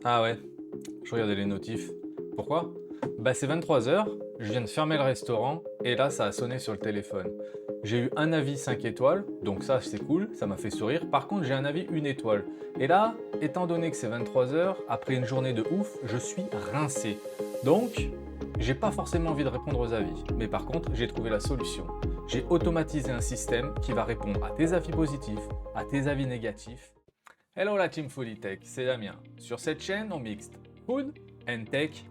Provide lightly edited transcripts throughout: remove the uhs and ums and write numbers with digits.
Ah ouais, je regardais les notifs. Pourquoi? Bah c'est 23 h, je viens de fermer le restaurant et là ça a sonné sur le téléphone. J'ai eu un avis 5 étoiles, donc ça c'est cool, ça m'a fait sourire. Par contre j'ai un avis 1 étoile. Et là, étant donné que c'est 23 h, après une journée de ouf, je suis rincé. Donc, j'ai pas forcément envie de répondre aux avis. Mais par contre, j'ai trouvé la solution. J'ai automatisé un système qui va répondre à tes avis positifs, à tes avis négatifs. Hello la team Fully Tech, c'est Damien. Sur cette chaîne, on mixe food and tech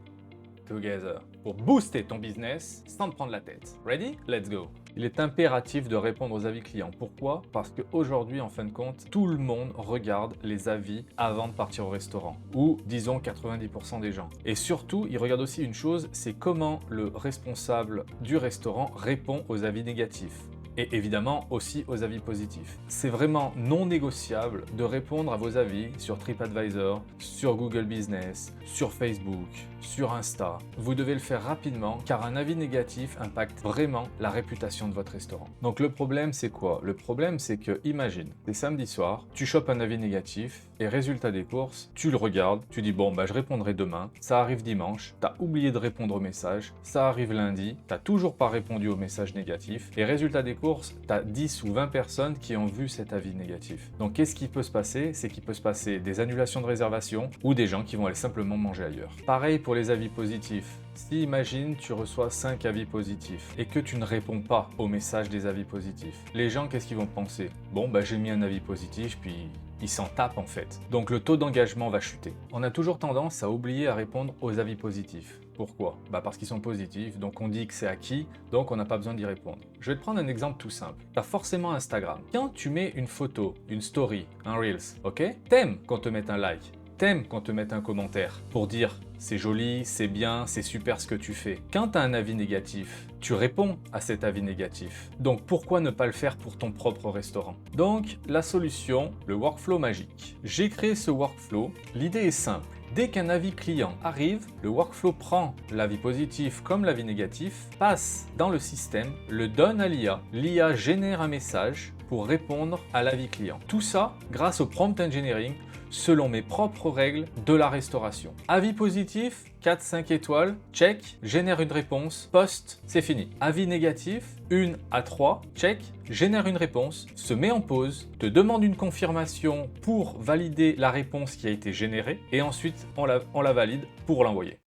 together pour booster ton business sans te prendre la tête. Ready? Let's go! Il est impératif de répondre aux avis clients. Pourquoi? Parce qu'aujourd'hui, en fin de compte, tout le monde regarde les avis avant de partir au restaurant. Ou disons 90% des gens. Et surtout, ils regardent aussi une chose, c'est comment le responsable du restaurant répond aux avis négatifs. Et évidemment aussi aux avis positifs. C'est vraiment non négociable de répondre à vos avis sur TripAdvisor, sur Google Business, sur Facebook, sur Insta. Vous devez le faire rapidement car un avis négatif impacte vraiment la réputation de votre restaurant. Donc le problème c'est quoi? Le problème c'est que, imagine, c'est samedi soir, tu chopes un avis négatif et résultat des courses, tu le regardes, tu dis bon bah je répondrai demain, ça arrive dimanche, t'as oublié de répondre au message, ça arrive lundi, t'as toujours pas répondu au message négatif et résultat des courses, t'as 10 ou 20 personnes qui ont vu cet avis négatif. Donc qu'est-ce qui peut se passer? C'est qu'il peut se passer des annulations de réservation ou des gens qui vont aller simplement manger ailleurs. Pareil pour les avis positifs. Si, imagine, tu reçois 5 avis positifs et que tu ne réponds pas au message des avis positifs, les gens, qu'est-ce qu'ils vont penser? Bon, bah j'ai mis un avis positif, puis ils s'en tapent en fait. Donc le taux d'engagement va chuter. On a toujours tendance à oublier à répondre aux avis positifs. Pourquoi? Bah parce qu'ils sont positifs, donc on dit que c'est acquis, donc on n'a pas besoin d'y répondre. Je vais te prendre un exemple tout simple. Tu as forcément Instagram. Quand tu mets une photo, une story, un Reels, ok? T'aimes qu'on te mette un like. T'aimes qu'on te mette un commentaire pour dire c'est joli, c'est bien, c'est super ce que tu fais. Quand tu as un avis négatif, tu réponds à cet avis négatif. Donc pourquoi ne pas le faire pour ton propre restaurant? Donc la solution, le workflow magique. J'ai créé ce workflow, l'idée est simple. Dès qu'un avis client arrive, le workflow prend l'avis positif comme l'avis négatif, passe dans le système, le donne à l'IA. L'IA génère un message pour répondre à l'avis client. Tout ça grâce au prompt engineering selon mes propres règles de la restauration. Avis positif, 4-5 étoiles, check, génère une réponse, poste, c'est fini. Avis négatif, 1 à 3, check, génère une réponse, se met en pause, te demande une confirmation pour valider la réponse qui a été générée et ensuite on la valide pour l'envoyer.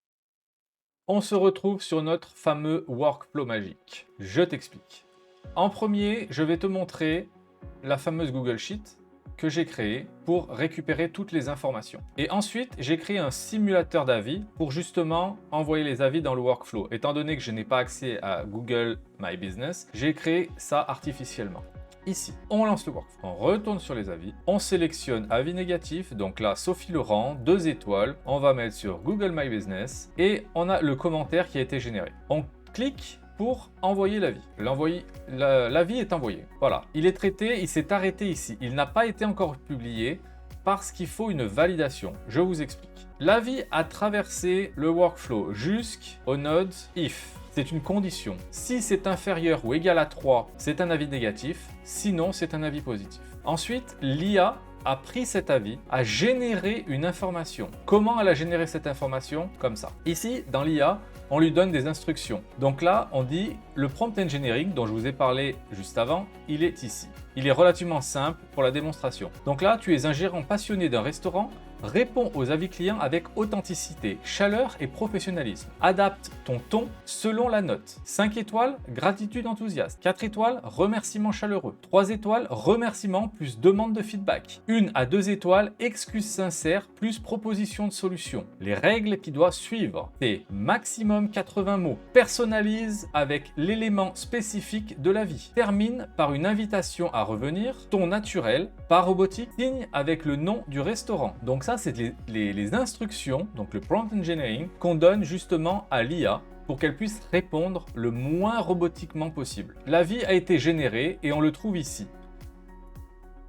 On se retrouve sur notre fameux workflow magique. Je t'explique. En premier, je vais te montrer la fameuse Google Sheet que j'ai créé pour récupérer toutes les informations. Et ensuite, j'ai créé un simulateur d'avis pour justement envoyer les avis dans le workflow. Étant donné que je n'ai pas accès à Google My Business, j'ai créé ça artificiellement. Ici, on lance le workflow, on retourne sur les avis, on sélectionne avis négatif, donc là, Sophie Laurent, 2 étoiles, on va mettre sur Google My Business et on a le commentaire qui a été généré. On clique pour envoyer l'avis. L'avis est envoyé. Voilà, il est traité, il s'est arrêté ici. Il n'a pas été encore publié parce qu'il faut une validation. Je vous explique. L'avis a traversé le workflow jusqu'au node if. C'est une condition. Si c'est inférieur ou égal à 3, c'est un avis négatif. Sinon, c'est un avis positif. Ensuite, l'IA a pris cet avis, a généré une information. Comment elle a généré cette information? Comme ça. Ici, dans l'IA, on lui donne des instructions. Donc là, on dit le prompt engineering dont je vous ai parlé juste avant, il est ici. Il est relativement simple pour la démonstration. Donc là, tu es un gérant passionné d'un restaurant. Réponds aux avis clients avec authenticité, chaleur et professionnalisme. Adapte ton ton selon la note. 5 étoiles, gratitude enthousiaste. 4 étoiles, remerciement chaleureux. 3 étoiles, remerciement plus demande de feedback. 1 à 2 étoiles, excuse sincère plus proposition de solution. Les règles qui doivent suivre, c'est maximum 80 mots. Personnalise avec l'élément spécifique de l'avis. Termine par une invitation à revenir. Ton naturel, pas robotique. Signe avec le nom du restaurant. Donc ça, c'est les instructions, donc le prompt engineering, qu'on donne justement à l'IA pour qu'elle puisse répondre le moins robotiquement possible. L'avis a été généré et on le trouve ici.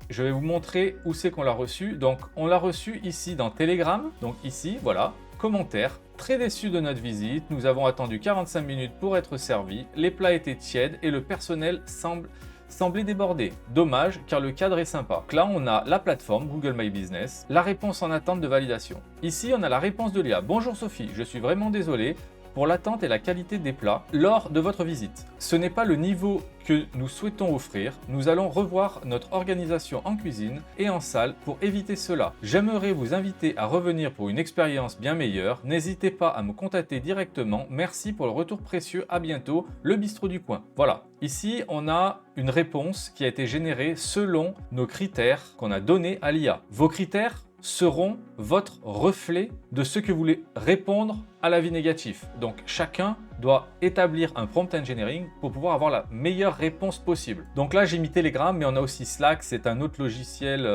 Je vais vous montrer où c'est qu'on l'a reçu. Donc on l'a reçu ici dans Telegram, donc ici, voilà, commentaire. Très déçu de notre visite, nous avons attendu 45 minutes pour être servis, les plats étaient tièdes et le personnel semble semblait déborder. Dommage, car le cadre est sympa. Donc là, on a la plateforme Google My Business, la réponse en attente de validation. Ici, on a la réponse de Léa. Bonjour Sophie, je suis vraiment désolé pour l'attente et la qualité des plats lors de votre visite. Ce n'est pas le niveau que nous souhaitons offrir. Nous allons revoir notre organisation en cuisine et en salle pour éviter cela. J'aimerais vous inviter à revenir pour une expérience bien meilleure. N'hésitez pas à me contacter directement. Merci pour le retour précieux. À bientôt, le bistrot du coin. Voilà. Ici, on a une réponse qui a été générée selon nos critères qu'on a donnés à l'IA. Vos critères seront votre reflet de ce que vous voulez répondre à l'avis négatif. Donc chacun doit établir un prompt engineering pour pouvoir avoir la meilleure réponse possible. Donc là j'ai mis Telegram, mais on a aussi Slack, c'est un autre logiciel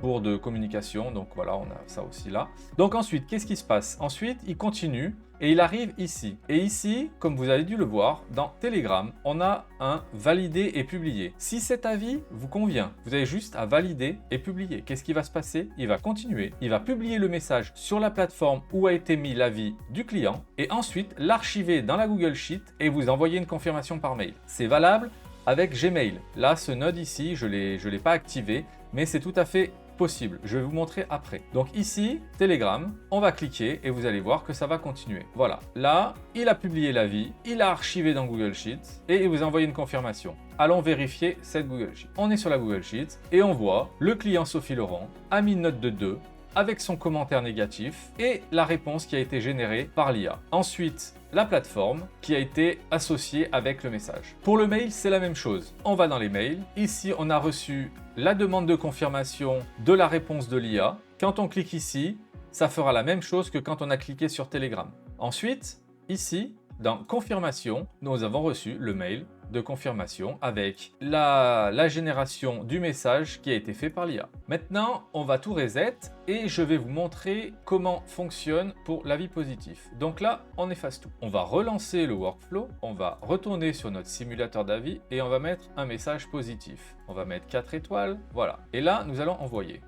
pour de communication. Donc voilà, on a ça aussi là. Donc ensuite, qu'est-ce qui se passe? Ensuite, il continue et il arrive ici. Et ici, comme vous avez dû le voir, dans Telegram, on a un valider et publier. Si cet avis vous convient, vous avez juste à valider et publier. Qu'est-ce qui va se passer? Il va continuer, il va publier le message sur la plateforme où a été mis l'avis du client et ensuite l'archiver dans la Google Sheet et vous envoyer une confirmation par mail. C'est valable avec Gmail. Là, ce node ici, je l'ai pas activé, mais c'est tout à fait possible. Je vais vous montrer après. Donc ici, Telegram, on va cliquer et vous allez voir que ça va continuer. Voilà. Là, il a publié l'avis, il a archivé dans Google Sheet et il vous envoie une confirmation. Allons vérifier cette Google Sheet. On est sur la Google Sheet et on voit le client Sophie Laurent a mis une note de 2 avec son commentaire négatif et la réponse qui a été générée par l'IA. Ensuite, la plateforme qui a été associée avec le message. Pour le mail, c'est la même chose. On va dans les mails. Ici, on a reçu la demande de confirmation de la réponse de l'IA. Quand on clique ici, ça fera la même chose que quand on a cliqué sur Telegram. Ensuite, ici, dans confirmation, nous avons reçu le mail de confirmation avec la génération du message qui a été fait par l'IA. Maintenant, on va tout reset et je vais vous montrer comment fonctionne pour l'avis positif. Donc là, on efface tout. On va relancer le workflow, on va retourner sur notre simulateur d'avis et on va mettre un message positif. On va mettre 4 étoiles, voilà. Et là, nous allons envoyer.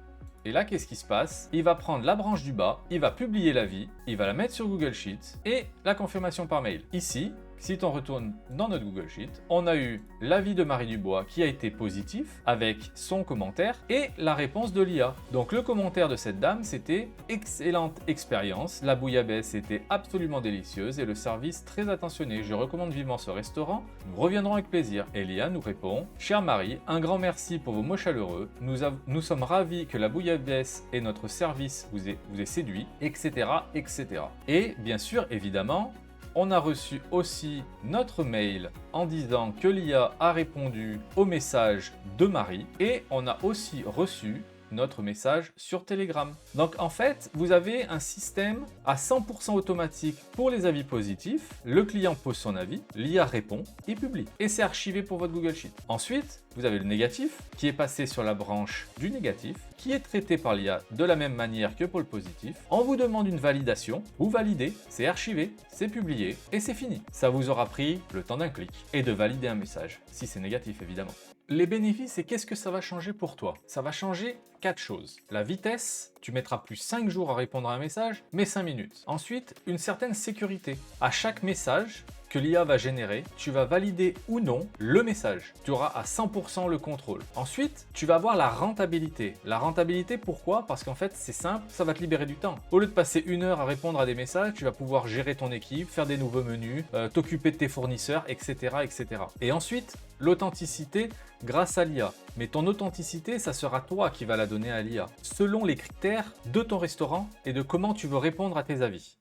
Et là, qu'est-ce qui se passe? Il va prendre la branche du bas, il va publier l'avis, il va la mettre sur Google Sheets et la confirmation par mail. Ici, si on retourne dans notre Google Sheet, on a eu l'avis de Marie Dubois qui a été positif avec son commentaire et la réponse de l'IA. Donc le commentaire de cette dame, c'était « Excellente expérience, la bouillabaisse était absolument délicieuse et le service très attentionné. Je recommande vivement ce restaurant, nous reviendrons avec plaisir. » Et l'IA nous répond « Chère Marie, un grand merci pour vos mots chaleureux. Nous sommes ravis que la bouillabaisse et notre service vous ait séduit, etc. etc. » Et bien sûr, évidemment, on a reçu aussi notre mail en disant que l'IA a répondu au message de Marie et on a aussi reçu notre message sur Telegram. Donc en fait, vous avez un système à 100% automatique pour les avis positifs. Le client pose son avis, l'IA répond, il publie et c'est archivé pour votre Google Sheet. Ensuite, vous avez le négatif qui est passé sur la branche du négatif, qui est traité par l'IA de la même manière que pour le positif. On vous demande une validation, vous validez, c'est archivé, c'est publié et c'est fini. Ça vous aura pris le temps d'un clic et de valider un message, si c'est négatif évidemment. Les bénéfices et qu'est-ce que ça va changer pour toi? Ça va changer 4 choses. La vitesse, tu mettras plus 5 jours à répondre à un message, mais 5 minutes. Ensuite, une certaine sécurité. À chaque message que l'IA va générer, tu vas valider ou non le message. Tu auras à 100% le contrôle. Ensuite, tu vas avoir la rentabilité. La rentabilité, pourquoi? Parce qu'en fait, c'est simple, ça va te libérer du temps. Au lieu de passer 1 heure à répondre à des messages, tu vas pouvoir gérer ton équipe, faire des nouveaux menus, t'occuper de tes fournisseurs, etc. etc. Et ensuite, l'authenticité grâce à l'IA. Mais ton authenticité, ça sera toi qui va la donner à l'IA, selon les critères de ton restaurant et de comment tu veux répondre à tes avis.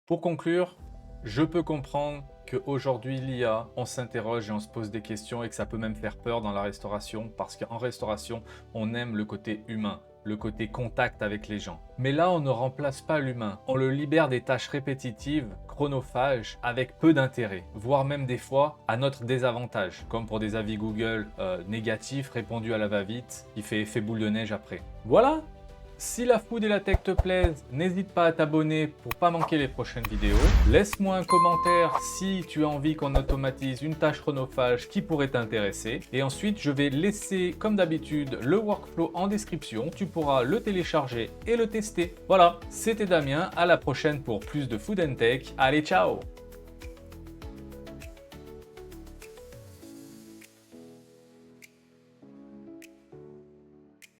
Pour conclure, je peux comprendre qu'aujourd'hui l'IA, on s'interroge et on se pose des questions et que ça peut même faire peur dans la restauration parce qu'en restauration, on aime le côté humain, le côté contact avec les gens. Mais là, on ne remplace pas l'humain. On le libère des tâches répétitives, chronophages, avec peu d'intérêt, voire même des fois à notre désavantage, comme pour des avis Google négatifs répondus à la va-vite, qui fait effet boule de neige après. Voilà! Si la food et la tech te plaisent, n'hésite pas à t'abonner pour pas manquer les prochaines vidéos. Laisse-moi un commentaire si tu as envie qu'on automatise une tâche chronophage qui pourrait t'intéresser. Et ensuite, je vais laisser, comme d'habitude, le workflow en description. Tu pourras le télécharger et le tester. Voilà, c'était Damien. À la prochaine pour plus de food and tech. Allez, ciao!